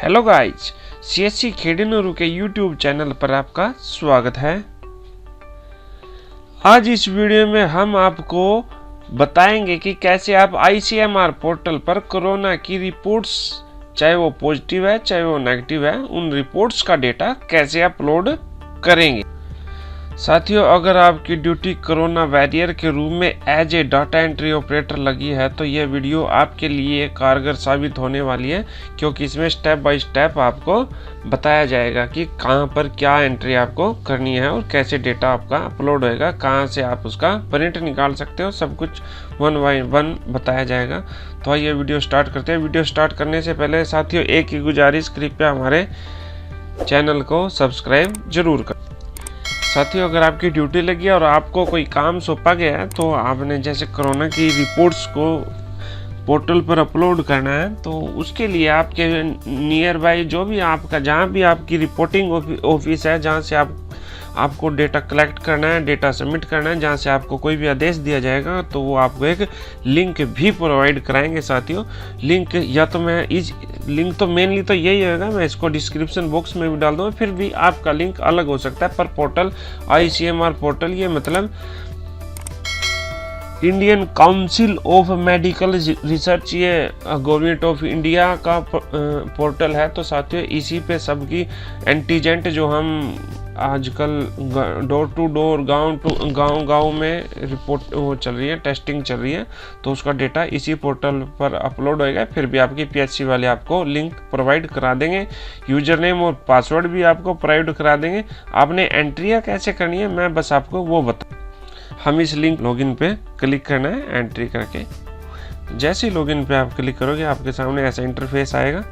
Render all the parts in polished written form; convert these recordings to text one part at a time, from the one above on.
Hello guys, CSC खेड़ीनूरू के YouTube channel पर आपका स्वागत है। आज इस वीडियो में हम आपको बताएंगे कि कैसे आप आईसीएमआर पोर्टल पर कोरोना की रिपोर्ट्स, चाहे वो पॉजिटिव है चाहे वो नेगेटिव है, उन रिपोर्ट्स का डेटा कैसे अपलोड करेंगे। साथियों, अगर आपकी ड्यूटी कोरोना वॉरियर के रूप में as a data entry operator लगी है तो यह वीडियो आपके लिए कारगर साबित होने वाली है, क्योंकि इसमें स्टेप बाय स्टेप आपको बताया जाएगा कि कहां पर क्या एंट्री आपको करनी है और कैसे डेटा आपका अपलोड होएगा, कहां से आप उसका प्रिंट निकाल सकते हो, सब कुछ वन बाय वन बताया जाएगा। तो आइए वीडियो स्टार्ट करते हैं। वीडियो स्टार्ट करने से पहले साथियों एक ही गुजारिश, कृपया हमारे चैनल को सब्सक्राइब जरूर करें। साथियों, अगर आपकी ड्यूटी लगी है और आपको कोई काम सौंपा गया है तो आपने जैसे कोरोना की रिपोर्ट्स को पोर्टल पर अपलोड करना है, तो उसके लिए आपके नियर बाय जो भी आपका, जहाँ भी आपकी रिपोर्टिंग ऑफिस है, जहाँ से आपको डेटा कलेक्ट करना है, डेटा सबमिट करना है, जहाँ से आपको कोई भी आदेश दिया जाएगा, तो वो आपको एक लिंक भी प्रोवाइड कराएंगे। साथियों, लिंक या तो मैं इस लिंक तो मेनली तो यही होगा, मैं इसको डिस्क्रिप्शन बॉक्स में भी डाल दूँगा, फिर भी आपका लिंक अलग हो सकता है। पर पोर्टल आईसीएमआर पोर्टल, ये मतलब Indian council of medical research, ये गवर्नमेंट ऑफ इंडिया का पोर्टल है। तो साथियों, इसी पे सबकी एंटीजेंट जो हम आजकल डोर टू डोर, गांव में रिपोर्ट वो चल रही है, टेस्टिंग चल रही है, तो उसका डेटा इसी पोर्टल पर अपलोड होएगा। फिर भी आपकी पीएचसी वाले आपको लिंक प्रोवाइड करा देंगे, यूजर नेम और पासवर्ड भी आपको प्रोवाइड करा देंगे। आपने एंट्रियाँ कैसे करनी है मैं बस आपको वो बता। हम इस लिंक लॉगिन पे क्लिक करना है एंट्री करके। जैसे ही लॉगिन पे आप क्लिक करोगे आपके सामने ऐसा इंटरफेस आएगा।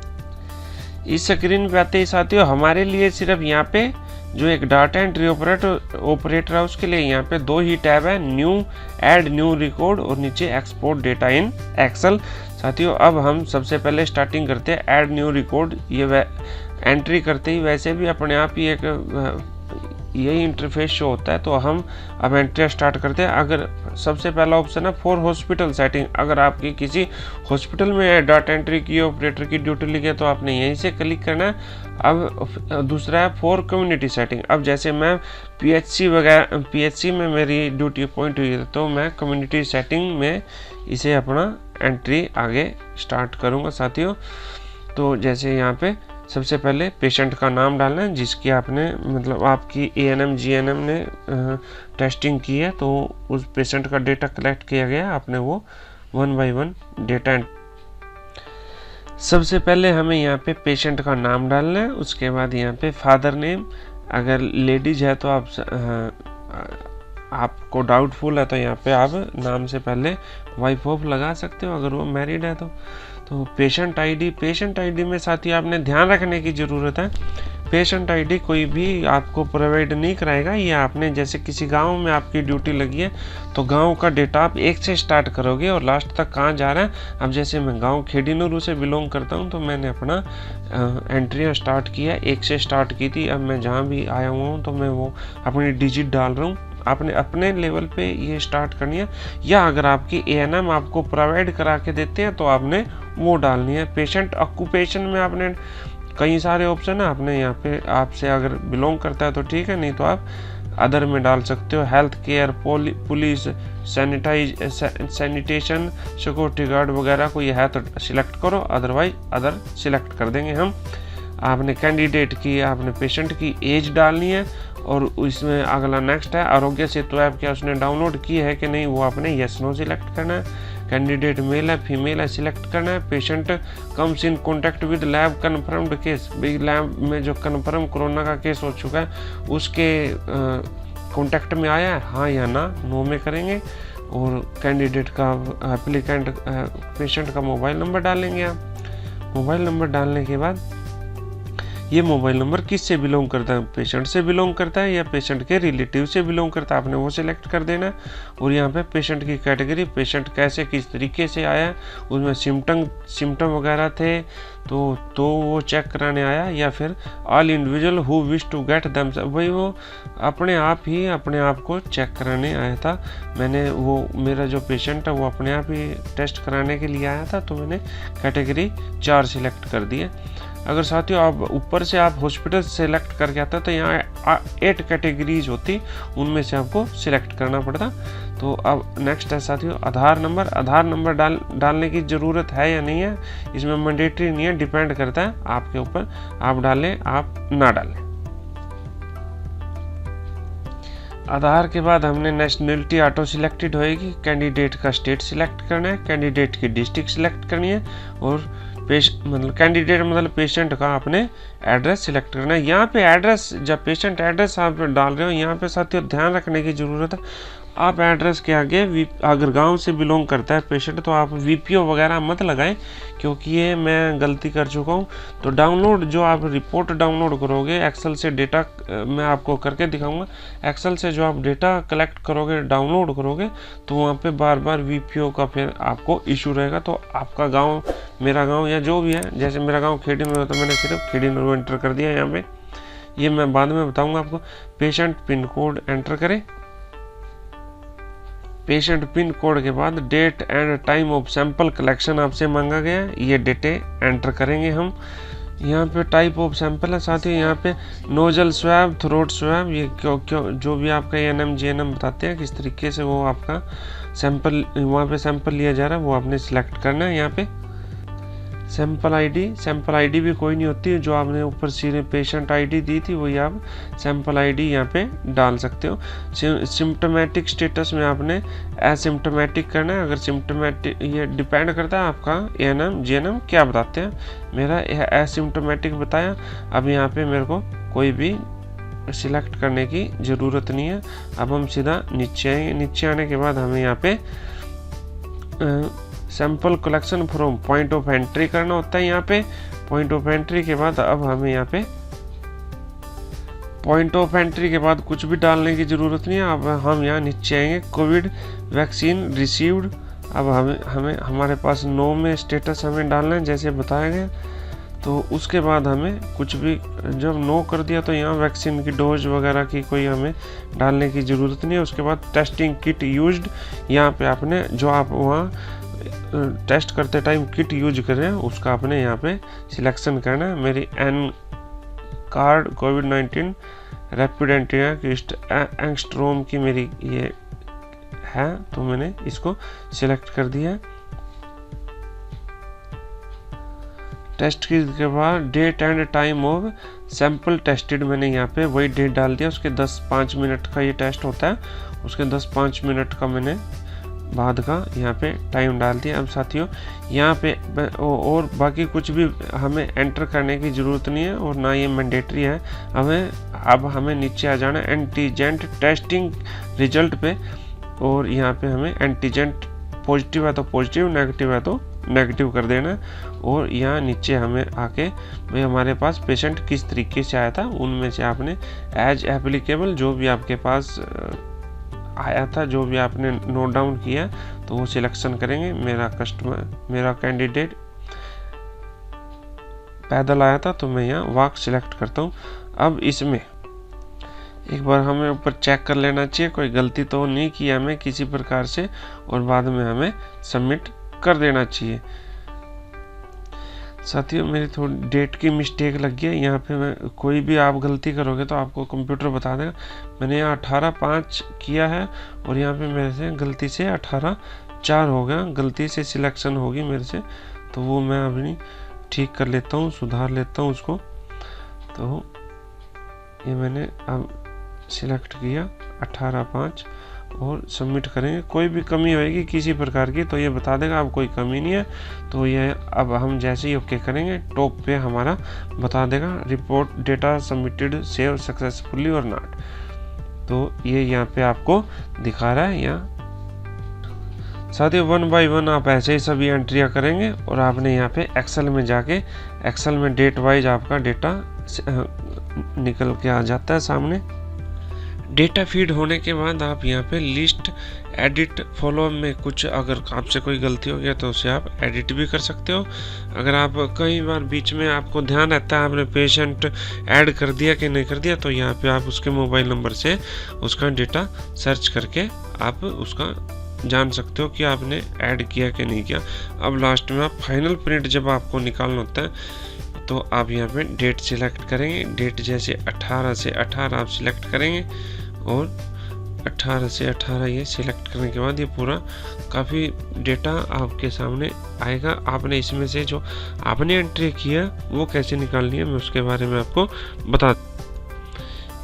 इस स्क्रीन पे आते ही साथियों, हमारे लिए सिर्फ यहाँ पे जो एक डाटा एंट्री ऑपरेटर है उसके लिए यहाँ पे दो ही टैब है, न्यू, ऐड न्यू रिकॉर्ड और नीचे एक्सपोर्ट डेटा इन एक्सेल। साथियों, अब हम सबसे पहले स्टार्टिंग करते हैं ऐड न्यू रिकॉर्ड। ये एंट्री करते ही वैसे भी अपने आप ही एक यही इंटरफेस शो होता है। तो हम अब एंट्री स्टार्ट करते हैं। अगर सबसे पहला ऑप्शन है फॉर हॉस्पिटल सेटिंग, अगर आपकी किसी हॉस्पिटल में डाटा एंट्री की ऑपरेटर की ड्यूटी लगी है तो आपने यहीं से क्लिक करना है। अब दूसरा है फॉर कम्युनिटी सेटिंग। अब जैसे मैं पीएचसी में मेरी ड्यूटी अपॉइंट हुई है तो मैं कम्युनिटी सेटिंग में इसे अपना एंट्री आगे स्टार्ट करूँगा। साथियों, तो जैसे यहाँ पे सबसे पहले पेशेंट का नाम डालना है जिसकी आपने, मतलब आपकी एएनएम जीएनएम ने टेस्टिंग की है, तो उस पेशेंट का डेटा कलेक्ट किया गया, आपने वो वन बाय वन डेटा। सबसे पहले हमें यहाँ पे पेशेंट का नाम डालना है, उसके बाद यहाँ पे फादर नेम, अगर लेडीज है तो आपको डाउटफुल है तो यहाँ पे आप नाम से पहले वाइफ ऑफ लगा सकते हो, अगर वो मैरिड है तो पेशेंट आईडी में साथी आपने ध्यान रखने की ज़रूरत है, पेशेंट आईडी कोई भी आपको प्रोवाइड नहीं कराएगा। ये आपने जैसे किसी गांव में आपकी ड्यूटी लगी है तो गांव का डेटा आप एक से स्टार्ट करोगे और लास्ट तक कहाँ जा रहा है। अब जैसे मैं गांव खेड़ीनूरू से बिलोंग करता हूँ तो मैंने अपना एंट्रियाँ स्टार्ट किया, एक से स्टार्ट की थी। अब मैं जहाँ भी आया हुआ हूँ तो मैं वो अपनी डिजिट डाल रहा हूँ। आपने अपने लेवल पे ये स्टार्ट करनी है, या अगर आपकी एएनएम आपको प्रोवाइड करा के देते हैं तो आपने वो डालनी है। पेशेंट ऑक्यूपेशन में आपने कई सारे ऑप्शन है, आपने यहाँ पे आपसे अगर बिलोंग करता है तो ठीक है, नहीं तो आप अदर में डाल सकते हो। Health care, police, sanitation, security guard वगैरह को ये है तो सिलेक्ट करो, अदरवाइज अदर सिलेक्ट कर देंगे हम। आपने कैंडिडेट की, आपने पेशेंट की एज डालनी है और इसमें अगला नेक्स्ट है आरोग्य सेतु ऐप, क्या उसने डाउनलोड की है कि नहीं, वो आपने यस नो सिलेक्ट करना है। कैंडिडेट मेल है फीमेल है सिलेक्ट करना है। Patient comes in contact with lab confirmed case, भाई लैब में जो कन्फर्म कोरोना का केस हो चुका है उसके कॉन्टैक्ट में आया है, हाँ या ना, नो में करेंगे। और कैंडिडेट का, एप्लीकेंट पेशेंट का मोबाइल नंबर डालेंगे आप। मोबाइल नंबर डालने के बाद ये मोबाइल नंबर किससे बिलोंग करता है, पेशेंट से बिलोंग करता है या पेशेंट के रिलेटिव से बिलोंग करता है, आपने वो सिलेक्ट कर देना है। और यहाँ पे पेशेंट की कैटेगरी, पेशेंट कैसे किस तरीके से आया, उसमें सिम्टम वगैरह थे तो वो चेक कराने आया, या फिर all individual who wish to get them, वही वो अपने आप को चेक कराने आया था। मैंने वो, मेरा जो पेशेंट है वो अपने आप ही टेस्ट कराने के लिए आया था, तो मैंने कैटेगरी 4 सिलेक्ट कर दी है। अगर साथियों आप ऊपर से आप हॉस्पिटल सेलेक्ट करके आते हैं तो यहाँ 8 कैटेगरीज होती, उनमें से आपको सिलेक्ट करना पड़ता। तो अब नेक्स्ट है साथियों आधार नंबर। आधार नंबर डालने की ज़रूरत है या नहीं है, इसमें मैंडेटरी नहीं है, डिपेंड करता है आपके ऊपर, आप डालें आप ना डालें। आधार के बाद हमने नेशनलिटी ऑटो सिलेक्टेड होएगी, कैंडिडेट का स्टेट सिलेक्ट करना है, कैंडिडेट की डिस्ट्रिक्ट सिलेक्ट करनी है, और कैंडिडेट मतलब पेशेंट का आपने एड्रेस सिलेक्ट करना है। यहाँ पे एड्रेस, जब पेशेंट एड्रेस आप डाल रहे हो, यहाँ पे साथियों ध्यान रखने की ज़रूरत है, आप एड्रेस के आगे अगर गांव से बिलोंग करता है पेशेंट तो आप वीपीओ वगैरह मत लगाएं, क्योंकि ये मैं गलती कर चुका हूँ। तो डाउनलोड, जो आप रिपोर्ट डाउनलोड करोगे एक्सेल से, डेटा मैं आपको करके दिखाऊंगा, एक्सेल से जो आप डेटा कलेक्ट करोगे, डाउनलोड करोगे, तो वहाँ पे बार बार वीपीओ का फिर आपको इशू रहेगा। तो आपका गाँव, मेरा गाँव या जो भी है, जैसे मेरा गाँव खेड़ी में होता, मैंने सिर्फ खेड़ी नूर एंटर कर दिया यहाँ पे, ये मैं बाद में बताऊँगा आपको। पेशेंट पिन कोड एंटर करें, पेशेंट पिन कोड के बाद date and time of sample collection आपसे मांगा गया है, ये डेटे एंटर करेंगे हम। यहाँ पे टाइप ऑफ सैंपल है साथियों, यहाँ पे नोजल स्वैब, थ्रोट स्वैब, ये क्यों जो भी आपका एएनएम जीएनएम बताते हैं किस तरीके से वो आपका सैंपल, वहाँ पे सैंपल लिया जा रहा है, वो आपने सिलेक्ट करना है। यहाँ पे सैंपल आईडी भी कोई नहीं होती है, जो आपने ऊपर सीधे पेशेंट आईडी दी थी वही आप सैंपल आईडी यहाँ पे डाल सकते हो। सिम्टोमेटिक स्टेटस में आपने एसिम्टोमेटिक करना है। अगर सिम्टोमेटिक, ये डिपेंड करता है आपका एएनएम जीएनएम क्या बताते हैं, मेरा एसिम्टोमेटिक बताया। अब यहाँ पे मेरे को कोई भी सिलेक्ट करने की ज़रूरत नहीं है। अब हम सीधा नीचे आएंगे, नीचे आने के बाद हमें यहाँ पे sample collection from point of entry करना होता है। यहाँ पे पॉइंट ऑफ एंट्री के बाद अब हमें यहाँ पे पॉइंट ऑफ एंट्री के बाद कुछ भी डालने की ज़रूरत नहीं है। अब हम यहाँ नीचे आएंगे, कोविड वैक्सीन रिसीव्ड। अब हमें हमारे पास नो में स्टेटस हमें डालना है जैसे बताया गया। तो उसके बाद हमें कुछ भी, जब नो कर दिया तो यहाँ वैक्सीन की डोज वगैरह की कोई हमें डालने की ज़रूरत नहीं है। उसके बाद टेस्टिंग किट यूज्ड, यहाँ पे आपने जो आप वहाँ टेस्ट करते टाइम किट यूज कर रहे हैं उसका आपने यहाँ पे सिलेक्शन करना है। मेरी एन कार्ड कोविड-19 रैपिड एंटीजन एंगस्ट्रोम की मेरी ये है, तो मैंने इसको सिलेक्ट कर दिया है। टेस्ट के बाद date and time of sample tested, मैंने यहाँ पे वही डेट डाल दिया। उसके 10-5 मिनट का ये टेस्ट होता है, उसके 10-5 मिनट का मैंने बाद का यहाँ पे टाइम डाल दिया। अब साथियों यहाँ पे और बाकी कुछ भी हमें एंटर करने की ज़रूरत नहीं है और ना ये मैंडेटरी है। अब हमें नीचे आ जाना एंटीजन टेस्टिंग रिजल्ट पे, और यहाँ पे हमें एंटीजन पॉजिटिव है तो पॉजिटिव, नेगेटिव है तो नेगेटिव कर देना। और यहाँ नीचे हमें आके भाई हमारे पास पेशेंट किस तरीके से आया था, उनमें से आपने एज एप्लीकेबल जो भी आपके पास आया था, जो भी आपने नोट डाउन किया, तो वो सिलेक्शन करेंगे। मेरा कैंडिडेट पैदल आया था तो मैं यहाँ वॉक सिलेक्ट करता हूँ। अब इसमें एक बार हमें ऊपर चेक कर लेना चाहिए कोई गलती तो नहीं की हमें किसी प्रकार से, और बाद में हमें सबमिट कर देना चाहिए। साथियों मेरी थोड़ी डेट की मिस्टेक लग गई है यहाँ पे, मैं कोई भी आप गलती करोगे तो आपको कंप्यूटर बता देगा। मैंने यहाँ 18/5 किया है और यहाँ पे मेरे से गलती से 18/4 हो गया, गलती से सिलेक्शन होगी मेरे से, तो वो मैं अभी ठीक कर लेता हूँ, सुधार लेता हूँ उसको। तो ये मैंने अब सिलेक्ट किया 18/5 और सबमिट करेंगे। कोई भी कमी होएगी किसी प्रकार की तो ये बता देगा, अब कोई कमी नहीं है तो ये अब हम जैसे ही ओके करेंगे टॉप पे हमारा बता देगा report data submitted save successfully और नॉट। तो ये यहाँ पे आपको दिखा रहा है। यहाँ साथियों 1 बाय 1 आप ऐसे ही सभी एंट्रियाँ करेंगे और आपने यहाँ पे एक्सेल में जाके, एक्सेल में डेट वाइज आपका डेटा निकल के आ जाता है सामने। डेटा फीड होने के बाद आप यहाँ पे लिस्ट एडिट फॉलो में कुछ अगर आपसे कोई गलती हो गया तो उसे आप एडिट भी कर सकते हो। अगर आप कई बार बीच में आपको ध्यान रहता है आपने पेशेंट ऐड कर दिया कि नहीं कर दिया, तो यहाँ पे आप उसके मोबाइल नंबर से उसका डेटा सर्च करके आप उसका जान सकते हो कि आपने ऐड किया कि नहीं किया। अब लास्ट में आप फाइनल प्रिंट जब आपको निकालना होता है तो आप यहाँ पे डेट सिलेक्ट करेंगे। डेट जैसे 18 से 18 आप सिलेक्ट करेंगे और 18 से 18 ये सिलेक्ट करने के बाद ये पूरा काफ़ी डेटा आपके सामने आएगा। आपने इसमें से जो आपने एंट्री किया वो कैसे निकालनी है मैं उसके बारे में आपको बता।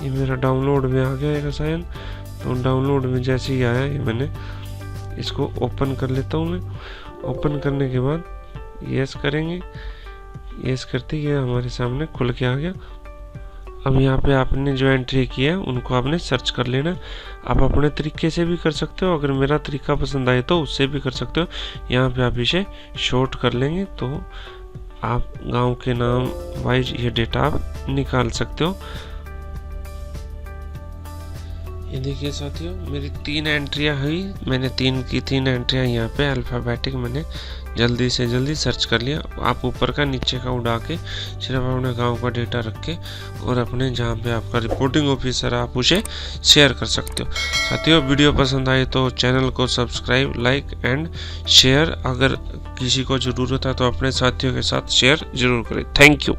ये मेरा डाउनलोड में आ गया है साइन। तो डाउनलोड में जैसे ही आया ये मैंने इसको ओपन कर लेता हूँ। मैं ओपन करने के बाद यस करेंगे। यस करते ही हमारे सामने खुल के आ गया। अब यहाँ पे आपने जो एंट्री किया है उनको आपने सर्च कर लेना। आप अपने तरीके से भी कर सकते हो, अगर मेरा तरीका पसंद आए तो उससे भी कर सकते हो। यहाँ पे आप इसे शॉर्ट कर लेंगे तो आप गांव के नाम वाइज ये डेटा आप निकाल सकते हो। ये देखिए साथियों, मेरी 3 एंट्रियाँ हुई। मैंने 3 की 3 एंट्रियाँ यहाँ पे अल्फ़ाबेटिक मैंने जल्दी से जल्दी सर्च कर लिया। आप ऊपर का नीचे का उड़ा के सिर्फ अपने गांव का डेटा रख के और अपने जहाँ पे आपका रिपोर्टिंग ऑफिसर आप उसे शेयर कर सकते हो। साथियों, वीडियो पसंद आए तो चैनल को सब्सक्राइब, लाइक एंड शेयर। अगर किसी को ज़रूरत है तो अपने साथियों के साथ शेयर ज़रूर करें। Thank you.